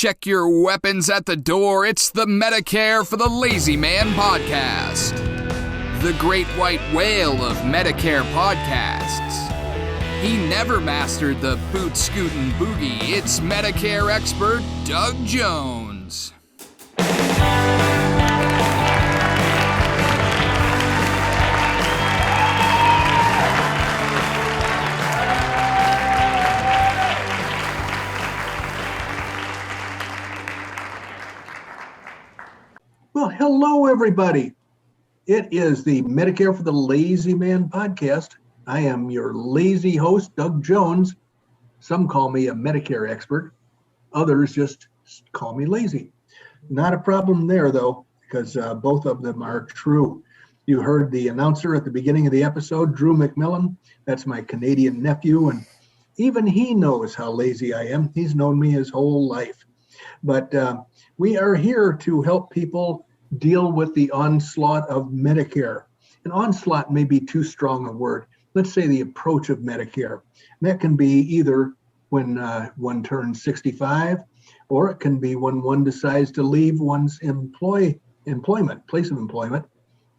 check your weapons at the door. It's the Medicare for the Lazy Man podcast. The great white whale of Medicare podcasts. He never mastered the boot scootin' boogie. It's Medicare expert Doug Jones. Well, hello, everybody. It is the Medicare for the Lazy Man podcast. I am your lazy host, Doug Jones. Some call me a Medicare expert. Others just call me lazy. Not a problem there, though, because both of them are true. You heard the announcer at the beginning of the episode, Drew McMillan. That's my Canadian nephew, and even he knows how lazy I am. He's known me his whole life. But we are here to help people deal with the onslaught of Medicare. An onslaught may be too strong a word. Let's say the approach of Medicare. And that can be either when one turns 65, or it can be when one decides to leave one's place of employment,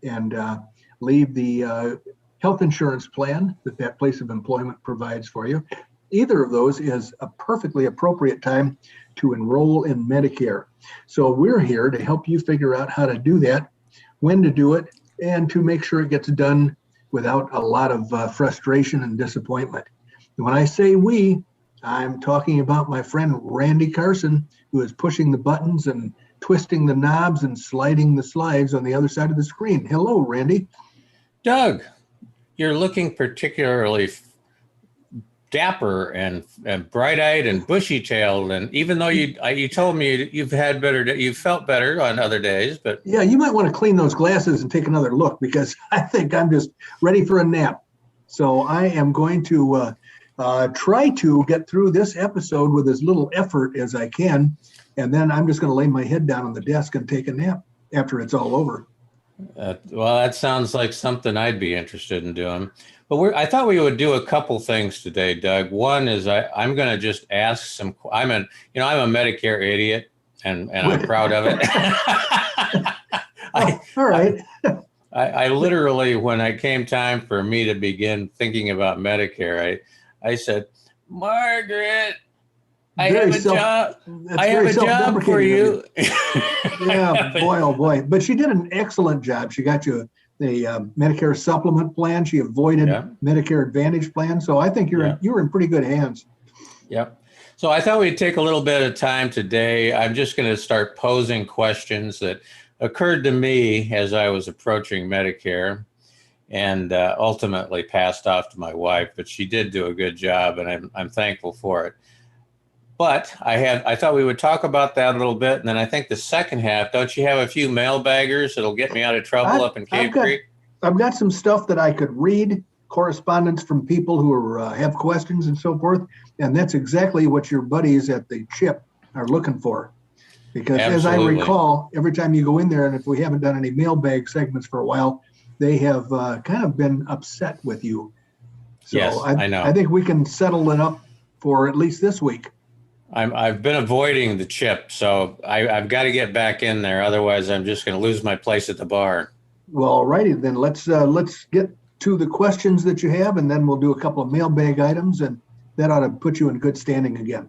and leave the health insurance plan that place of employment provides for you. Either of those is a perfectly appropriate time to enroll in Medicare. So we're here to help you figure out how to do that, when to do it, and to make sure it gets done without a lot of frustration and disappointment. And when I say we, I'm talking about my friend Randy Carson, who is pushing the buttons and twisting the knobs and sliding the slides on the other side of the screen. Hello, Randy. Doug, you're looking particularly dapper and bright-eyed and bushy-tailed, and even though you told me you've felt better on other days, but yeah, you might want to clean those glasses and take another look, because I think I'm just ready for a nap. So I am going to try to get through this episode with as little effort as I can, and then I'm just going to lay my head down on the desk and take a nap after it's all over. Well, that sounds like something I'd be interested in doing. But I thought we would do a couple things today, Doug. One is I'm going to just ask some. I'm a Medicare idiot, and I'm proud of it. All right. I literally, when it came time for me to begin thinking about Medicare, I said, Margaret, I have a job. I have a job for you. Yeah, boy, oh boy. But she did an excellent job. She got you the Medicare supplement plan. She avoided Medicare Advantage plan. So I think you're in pretty good hands. Yep. So I thought we'd take a little bit of time today. I'm just going to start posing questions that occurred to me as I was approaching Medicare, and ultimately passed off to my wife. But she did do a good job, and I'm thankful for it. But I thought we would talk about that a little bit, and then I think the second half, don't you have a few mailbaggers that'll get me out of trouble up in Cave Creek? I've got some stuff that I could read, correspondence from people who have questions and so forth, and that's exactly what your buddies at the CHIP are looking for. Because As I recall, every time you go in there, and if we haven't done any mailbag segments for a while, they have kind of been upset with you. So yes, I know. I think we can settle it up for at least this week. I've been avoiding the CHIP, so I've got to get back in there. Otherwise, I'm just going to lose my place at the bar. Well, all righty then. Let's get to the questions that you have, and then we'll do a couple of mailbag items, and that ought to put you in good standing again.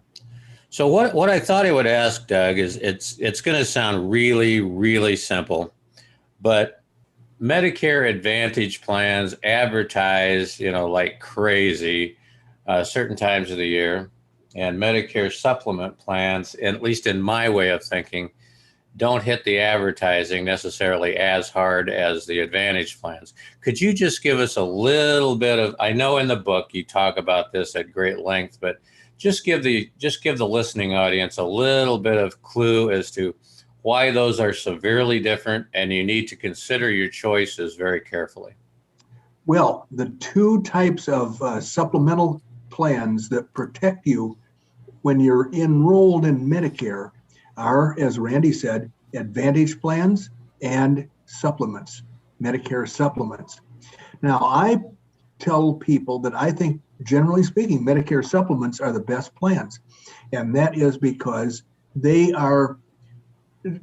So what I thought I would ask, Doug, is it's going to sound really, really simple, but Medicare Advantage plans advertise, like crazy, certain times of the year. And Medicare supplement plans, at least in my way of thinking, don't hit the advertising necessarily as hard as the Advantage plans. Could you just give us a little bit of, I know in the book you talk about this at great length, but just give the listening audience a little bit of clue as to why those are severely different, and you need to consider your choices very carefully. Well, the two types of supplemental plans that protect you when you're enrolled in Medicare are, as Randy said, Advantage plans and supplements, Medicare supplements. Now, I tell people that I think, generally speaking, Medicare supplements are the best plans. And that is because they are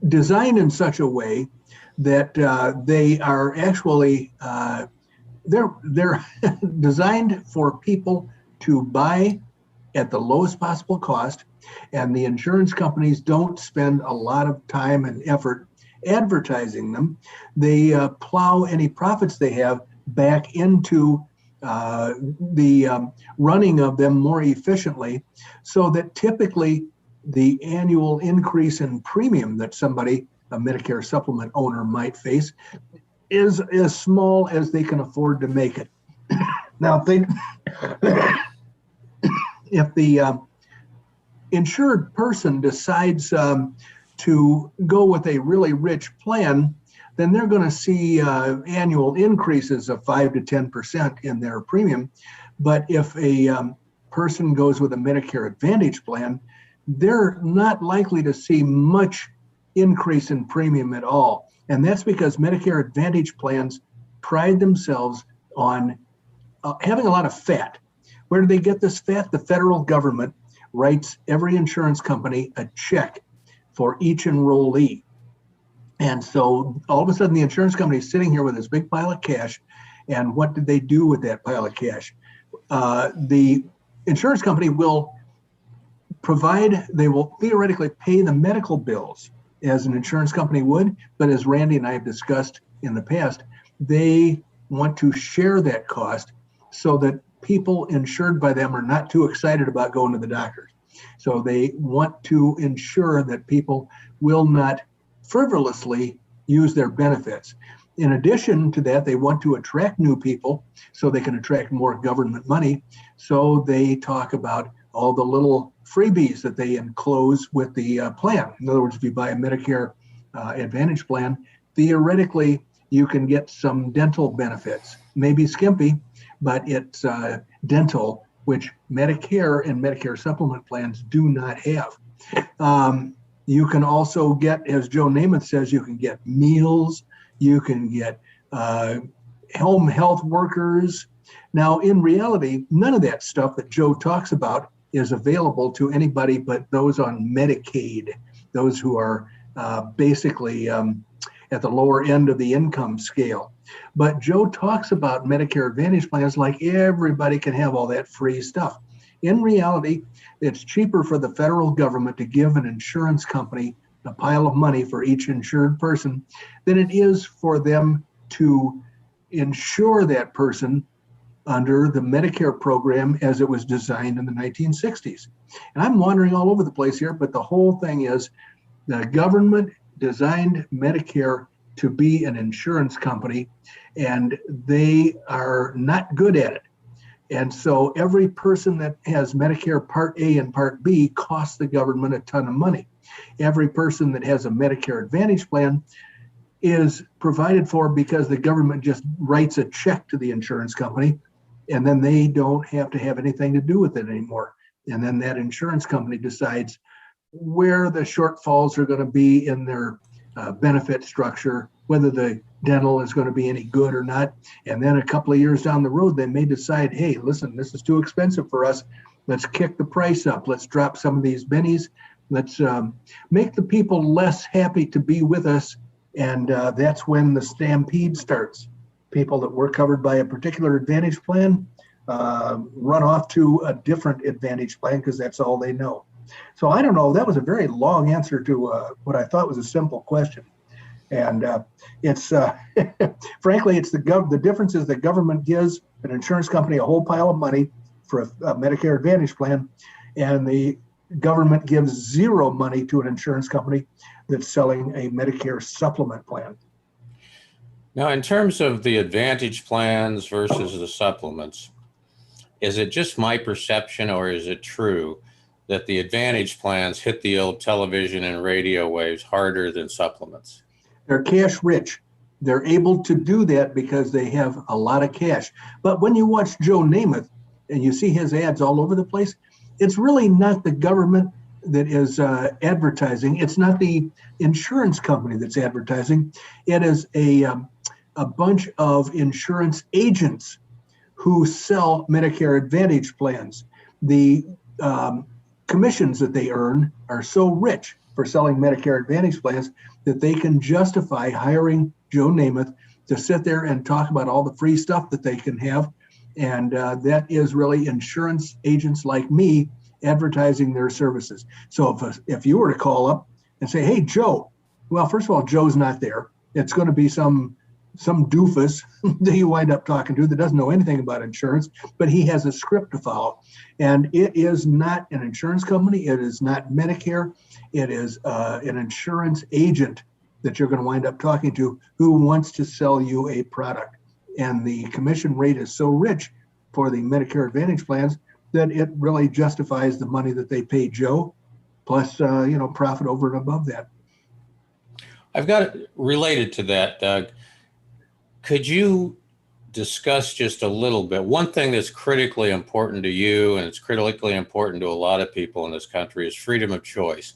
designed in such a way that they are actually they're designed for people to buy at the lowest possible cost, and the insurance companies don't spend a lot of time and effort advertising them. They plow any profits they have back into the running of them more efficiently, so that typically the annual increase in premium that somebody, a Medicare supplement owner, might face is as small as they can afford to make it. Now, if the insured person decides to go with a really rich plan, then they're going to see annual increases of 5 to 10% in their premium. But if a person goes with a Medicare Advantage plan, they're not likely to see much increase in premium at all. And that's because Medicare Advantage plans pride themselves on having a lot of fat. Where do they get this fat? The federal government writes every insurance company a check for each enrollee. And so all of a sudden the insurance company is sitting here with this big pile of cash. And what did they do with that pile of cash? The insurance company will they will theoretically pay the medical bills as an insurance company would, but as Randy and I have discussed in the past, they want to share that cost so that people insured by them are not too excited about going to the doctors. So they want to ensure that people will not frivolously use their benefits. In addition to that, they want to attract new people so they can attract more government money. So they talk about all the little freebies that they enclose with the plan. In other words, if you buy a Medicare Advantage plan, theoretically, you can get some dental benefits. Maybe skimpy, but it's dental, which Medicare and Medicare supplement plans do not have. You can also get, as Joe Namath says, you can get meals, you can get home health workers. Now, in reality, none of that stuff that Joe talks about is available to anybody but those on Medicaid, those who are basically at the lower end of the income scale. But Joe talks about Medicare Advantage plans like everybody can have all that free stuff. In reality, it's cheaper for the federal government to give an insurance company a pile of money for each insured person than it is for them to insure that person under the Medicare program as it was designed in the 1960s. And I'm wandering all over the place here, but the whole thing is the government designed Medicare to be an insurance company, and they are not good at it. And so every person that has Medicare Part A and Part B costs the government a ton of money. Every person that has a Medicare Advantage plan is provided for because the government just writes a check to the insurance company, and then they don't have to have anything to do with it anymore. And then that insurance company decides where the shortfalls are going to be in their benefit structure, whether the dental is going to be any good or not. And then a couple of years down the road, they may decide, hey, listen, this is too expensive for us. Let's kick the price up. Let's drop some of these bennies. Let's make the people less happy to be with us. And that's when the stampede starts. People that were covered by a particular Advantage plan run off to a different Advantage plan because that's all they know. So I don't know. That was a very long answer to what I thought was a simple question. And it's frankly, it's the difference is the government gives an insurance company a whole pile of money for a Medicare Advantage plan, and the government gives zero money to an insurance company that's selling a Medicare supplement plan. Now, in terms of the Advantage plans versus the supplements, is it just my perception, or is it true that the Advantage plans hit the old television and radio waves harder than supplements? They're cash rich. They're able to do that because they have a lot of cash. But when you watch Joe Namath and you see his ads all over the place, it's really not the government that is advertising. It's not the insurance company that's advertising. It is a bunch of insurance agents who sell Medicare Advantage plans. The commissions that they earn are so rich for selling Medicare Advantage plans that they can justify hiring Joe Namath to sit there and talk about all the free stuff that they can have. And that is really insurance agents like me advertising their services. So if you were to call up and say, hey, Joe, well, first of all, Joe's not there. It's going to be some doofus that you wind up talking to that doesn't know anything about insurance, but he has a script to follow. And it is not an insurance company. It is not Medicare. It is an insurance agent that you're going to wind up talking to who wants to sell you a product. And the commission rate is so rich for the Medicare Advantage plans that it really justifies the money that they pay Joe, plus profit over and above that. I've got related to that, Doug. Could you discuss just a little bit? One thing that's critically important to you, and it's critically important to a lot of people in this country, is freedom of choice.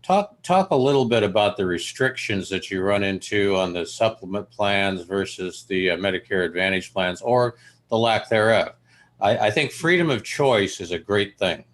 Talk a little bit about the restrictions that you run into on the supplement plans versus the Medicare Advantage plans, or the lack thereof. I think freedom of choice is a great thing.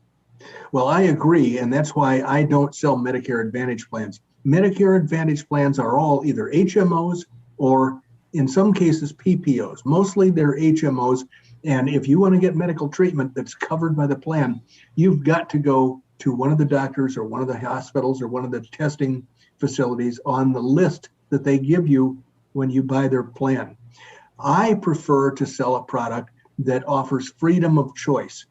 Well, I agree, and that's why I don't sell Medicare Advantage plans. Medicare Advantage plans are all either HMOs or, in some cases, PPOs. Mostly they're HMOs, and if you want to get medical treatment that's covered by the plan, you've got to go to one of the doctors or one of the hospitals or one of the testing facilities on the list that they give you when you buy their plan. I prefer to sell a product that offers freedom of choice.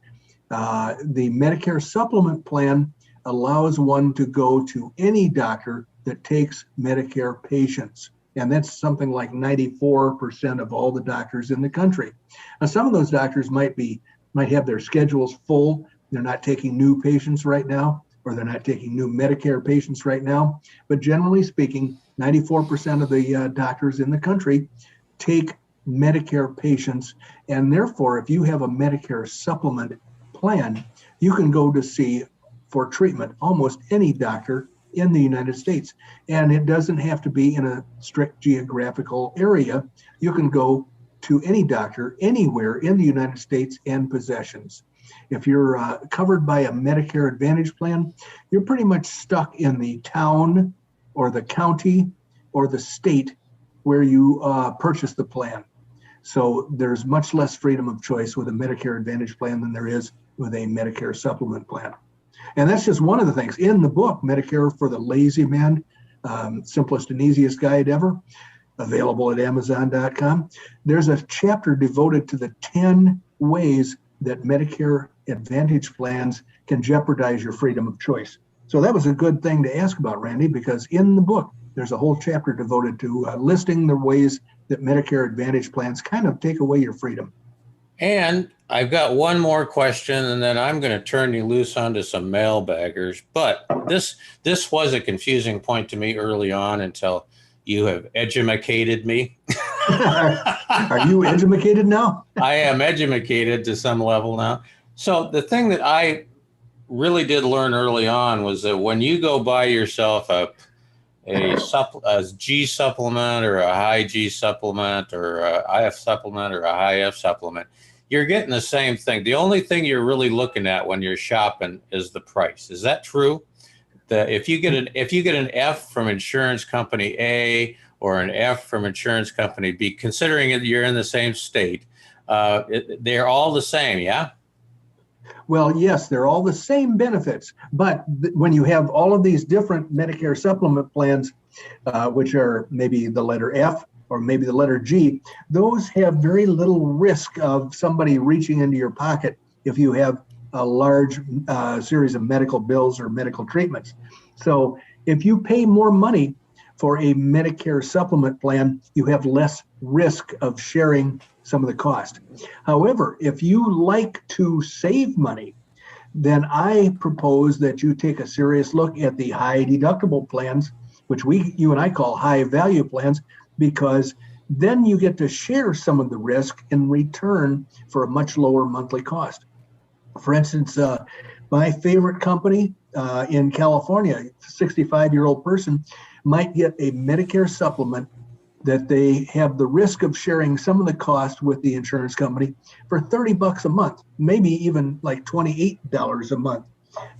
The Medicare supplement plan allows one to go to any doctor that takes Medicare patients. And that's something like 94% of all the doctors in the country. Now, some of those doctors might have their schedules full. They're not taking new patients right now, or they're not taking new Medicare patients right now. But generally speaking, 94% of the doctors in the country take Medicare patients. And therefore, if you have a Medicare supplement plan, you can go to see for treatment almost any doctor in the United States. And it doesn't have to be in a strict geographical area. You can go to any doctor anywhere in the United States and possessions. If you're covered by a Medicare Advantage plan, you're pretty much stuck in the town or the county or the state where you purchase the plan. So there's much less freedom of choice with a Medicare Advantage plan than there is with a Medicare supplement plan. And that's just one of the things. In the book, Medicare for the Lazy Man, simplest and easiest guide ever, available at Amazon.com, there's a chapter devoted to the 10 ways that Medicare Advantage plans can jeopardize your freedom of choice. So that was a good thing to ask about, Randy, because in the book, there's a whole chapter devoted to listing the ways that Medicare Advantage plans kind of take away your freedom. And I've got one more question, and then I'm going to turn you loose onto some mailbaggers. But this was a confusing point to me early on until you have educated me. Are you educated now? I am educated to some level now. So the thing that I really did learn early on was that when you go buy yourself a G supplement or a high G supplement or a IF supplement or a high F supplement, you're getting the same thing. The only thing you're really looking at when you're shopping is the price. Is that true? That if you get an F from insurance company A or an F from insurance company B, considering that you're in the same state, they're all the same, yeah? Well, yes, they're all the same benefits, but when you have all of these different Medicare supplement plans, which are maybe the letter F or maybe the letter G, those have very little risk of somebody reaching into your pocket if you have a large series of medical bills or medical treatments. So if you pay more money for a Medicare supplement plan, you have less risk of sharing some of the cost. However, if you like to save money, then I propose that you take a serious look at the high deductible plans, which you and I call high value plans, because then you get to share some of the risk in return for a much lower monthly cost. For instance, my favorite company in California, a 65-year-old person, might get a Medicare supplement that they have the risk of sharing some of the cost with the insurance company for $30 a month, maybe even like $28 a month.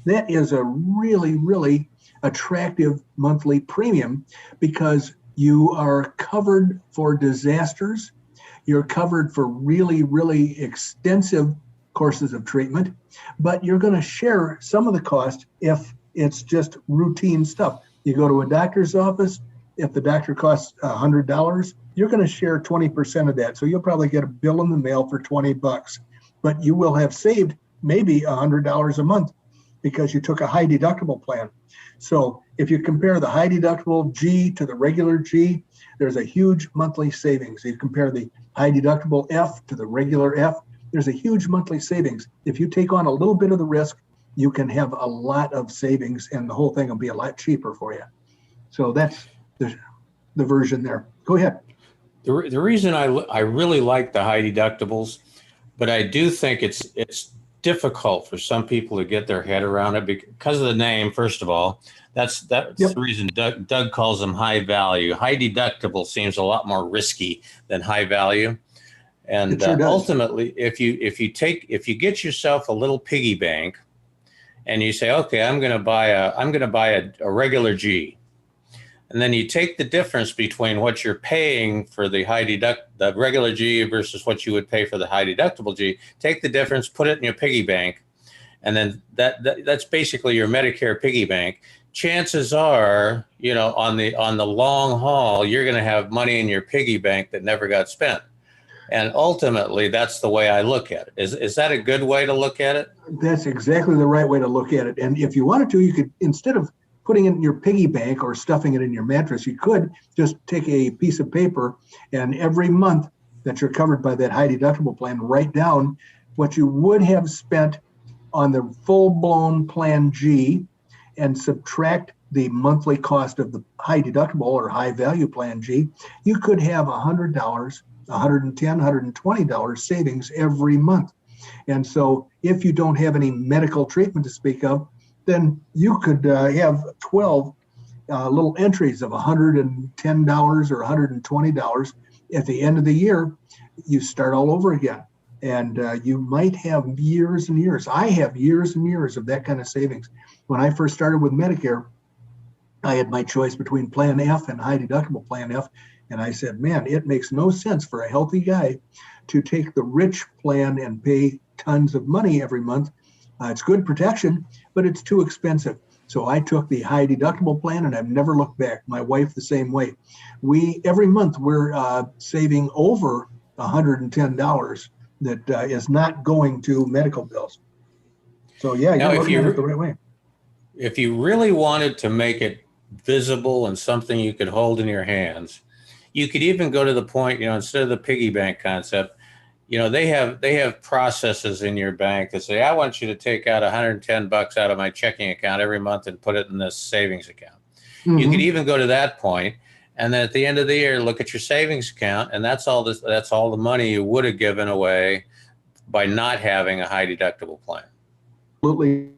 That is a really, really attractive monthly premium because you are covered for disasters. You're covered for really, really extensive courses of treatment, but you're going to share some of the cost if it's just routine stuff. You go to a doctor's office, if the doctor costs $100, you're going to share 20% of that. So you'll probably get a bill in the mail for $20, but you will have saved maybe $100 a month because you took a high deductible plan. So if you compare the high deductible G to the regular G, there's a huge monthly savings. You compare the high deductible F to the regular F, there's a huge monthly savings. If you take on a little bit of the risk, you can have a lot of savings and the whole thing will be a lot cheaper for you. So that's the version there. Go ahead. The reason I really like the high deductibles, but I do think it's difficult for some people to get their head around it because of the name. First of all, that's the reason Doug calls them high value. High deductible seems a lot more risky than high value. And sure ultimately, if you get yourself a little piggy bank, and you say, okay, I'm going to buy a regular G, and then you take the difference between what you're paying for the the regular G versus what you would pay for the high deductible G. Take the difference, put it in your piggy bank, and then that's basically your Medicare piggy bank. Chances are, on the long haul, you're going to have money in your piggy bank that never got spent. And ultimately, that's the way I look at it. Is that a good way to look at it? That's exactly the right way to look at it. And if you wanted to, you could, instead of putting it in your piggy bank or stuffing it in your mattress, you could just take a piece of paper and every month that you're covered by that high deductible plan, write down what you would have spent on the full-blown plan G and subtract the monthly cost of the high deductible or high value plan G. You could have $100, $110, $120 savings every month. And so if you don't have any medical treatment to speak of, then you could have 12 little entries of $110 or $120. At the end of the year, you start all over again. And you might have years and years. I have years and years of that kind of savings. When I first started with Medicare, I had my choice between Plan F and high deductible Plan F. And I said, man, it makes no sense for a healthy guy to take the rich plan and pay tons of money every month. It's good protection, but it's too expensive. So I took the high deductible plan and I've never looked back. My wife the same way. Every month we're saving over $110 that is not going to medical bills. So yeah, you're looking at it the right way. If you really wanted to make it visible and something you could hold in your hands, you could even go to the point, instead of the piggy bank concept, they have processes in your bank that say, I want you to take out $110 out of my checking account every month and put it in this savings account. Mm-hmm. You could even go to that point, and then at the end of the year, look at your savings account, and that's all the money you would have given away by not having a high deductible plan. Absolutely.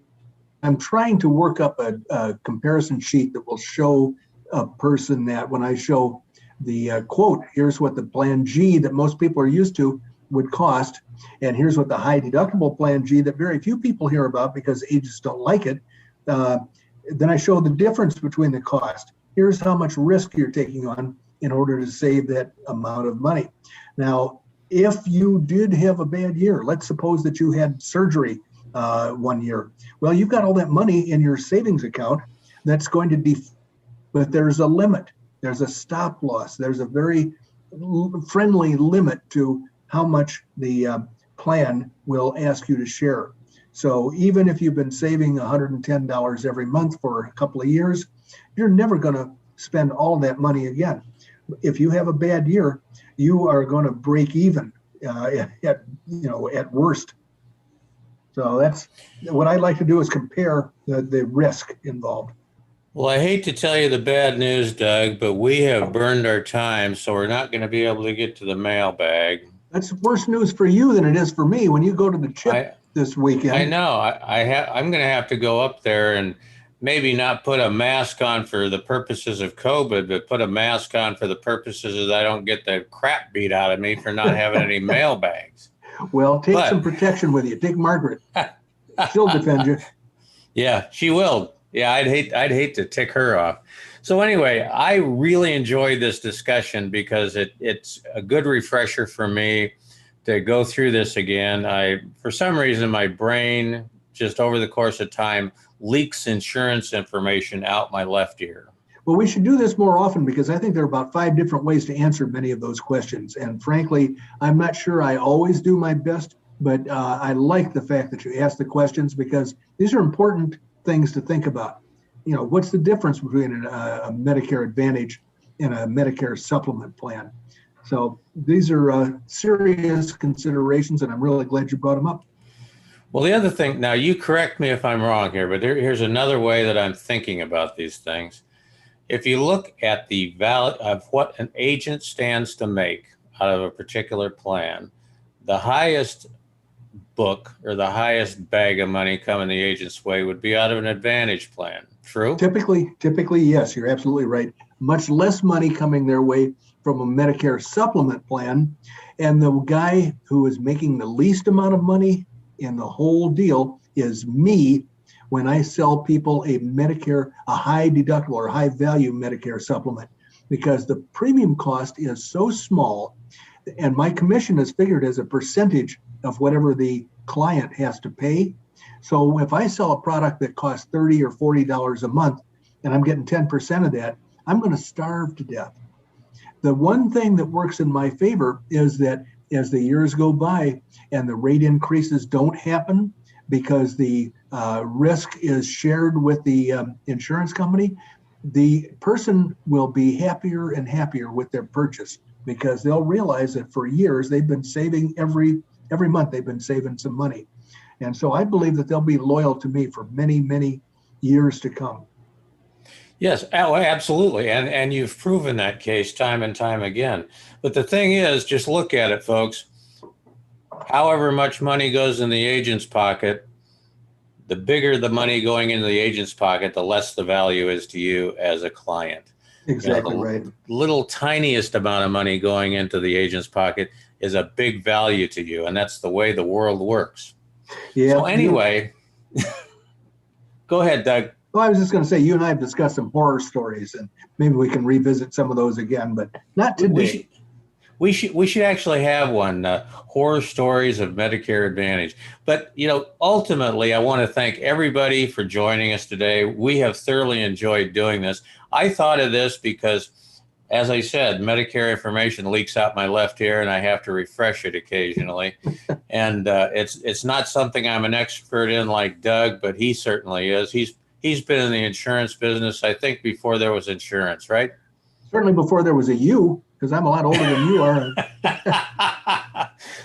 I'm trying to work up a comparison sheet that will show a person that when I show the quote, here's what the plan G that most people are used to would cost, and here's what the high deductible plan G that very few people hear about because agents don't like it. Then I show the difference between the cost. Here's how much risk you're taking on in order to save that amount of money. Now, if you did have a bad year, let's suppose that you had surgery one year. Well, you've got all that money in your savings account that's going to but there's a limit. There's a stop loss. There's a very friendly limit to how much the plan will ask you to share. So even if you've been saving $110 every month for a couple of years, you're never going to spend all that money again. If you have a bad year, you are going to break even at worst. So that's what I like to do is compare the risk involved. Well, I hate to tell you the bad news, Doug, but we have burned our time, so we're not going to be able to get to the mailbag. That's worse news for you than it is for me when you go to the CHIP this weekend. I know. I'm going to have to go up there and maybe not put a mask on for the purposes of COVID, but put a mask on for the purposes of I don't get the crap beat out of me for not having any mailbags. Well, take some protection with you. Take Margaret. She'll defend you. Yeah, she will. Yeah, I'd hate to tick her off. So anyway, I really enjoyed this discussion because it's a good refresher for me to go through this again. For some reason, my brain just over the course of time leaks insurance information out my left ear. Well, we should do this more often because I think there are about 5 different ways to answer many of those questions. And frankly, I'm not sure I always do my best, but I like the fact that you ask the questions because these are important things to think about. You know, what's the difference between a Medicare Advantage and a Medicare supplement plan? So these are serious considerations, and I'm really glad you brought them up. Well, the other thing, now you correct me if I'm wrong here, but here's another way that I'm thinking about these things. If you look at the value of what an agent stands to make out of a particular plan, the highest book or the highest bag of money coming the agent's way would be out of an Advantage plan. True? Typically, yes, you're absolutely right. Much less money coming their way from a Medicare supplement plan. And the guy who is making the least amount of money in the whole deal is me when I sell people a high deductible or high value Medicare supplement, because the premium cost is so small and my commission is figured as a percentage of whatever the client has to pay. So if I sell a product that costs $30 or $40 a month and I'm getting 10% of that, I'm going to starve to death. The one thing that works in my favor is that as the years go by and the rate increases don't happen because the risk is shared with the insurance company, the person will be happier and happier with their purchase because they'll realize that for years they've been saving every month, they've been saving some money. And so I believe that they'll be loyal to me for many, many years to come. Yes, absolutely. And you've proven that case time and time again. But the thing is, just look at it, folks. However much money goes in the agent's pocket, the bigger the money going into the agent's pocket, the less the value is to you as a client. Exactly right. Little tiniest amount of money going into the agent's pocket is a big value to you. And that's the way the world works. Yeah. So anyway, go ahead, Doug. Well, I was just going to say, you and I have discussed some horror stories, and maybe we can revisit some of those again, but not today. We should actually have one, horror stories of Medicare Advantage. But, ultimately, I want to thank everybody for joining us today. We have thoroughly enjoyed doing this. I thought of this because, as I said, Medicare information leaks out my left ear, and I have to refresh it occasionally. And it's not something I'm an expert in like Doug, but he certainly is. He's been in the insurance business, I think, before there was insurance, right? Certainly before there was a you, because I'm a lot older than you are.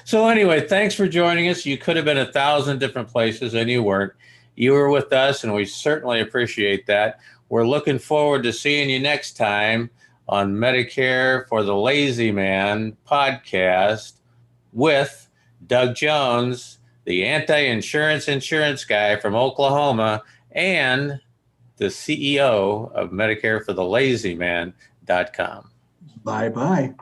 So anyway, thanks for joining us. You could have been 1,000 different places, and you weren't. You were with us, and we certainly appreciate that. We're looking forward to seeing you next time on Medicare for the Lazy Man podcast with Doug Jones, the insurance guy from Oklahoma, and the CEO of MedicareForTheLazyMan.com. Bye-bye.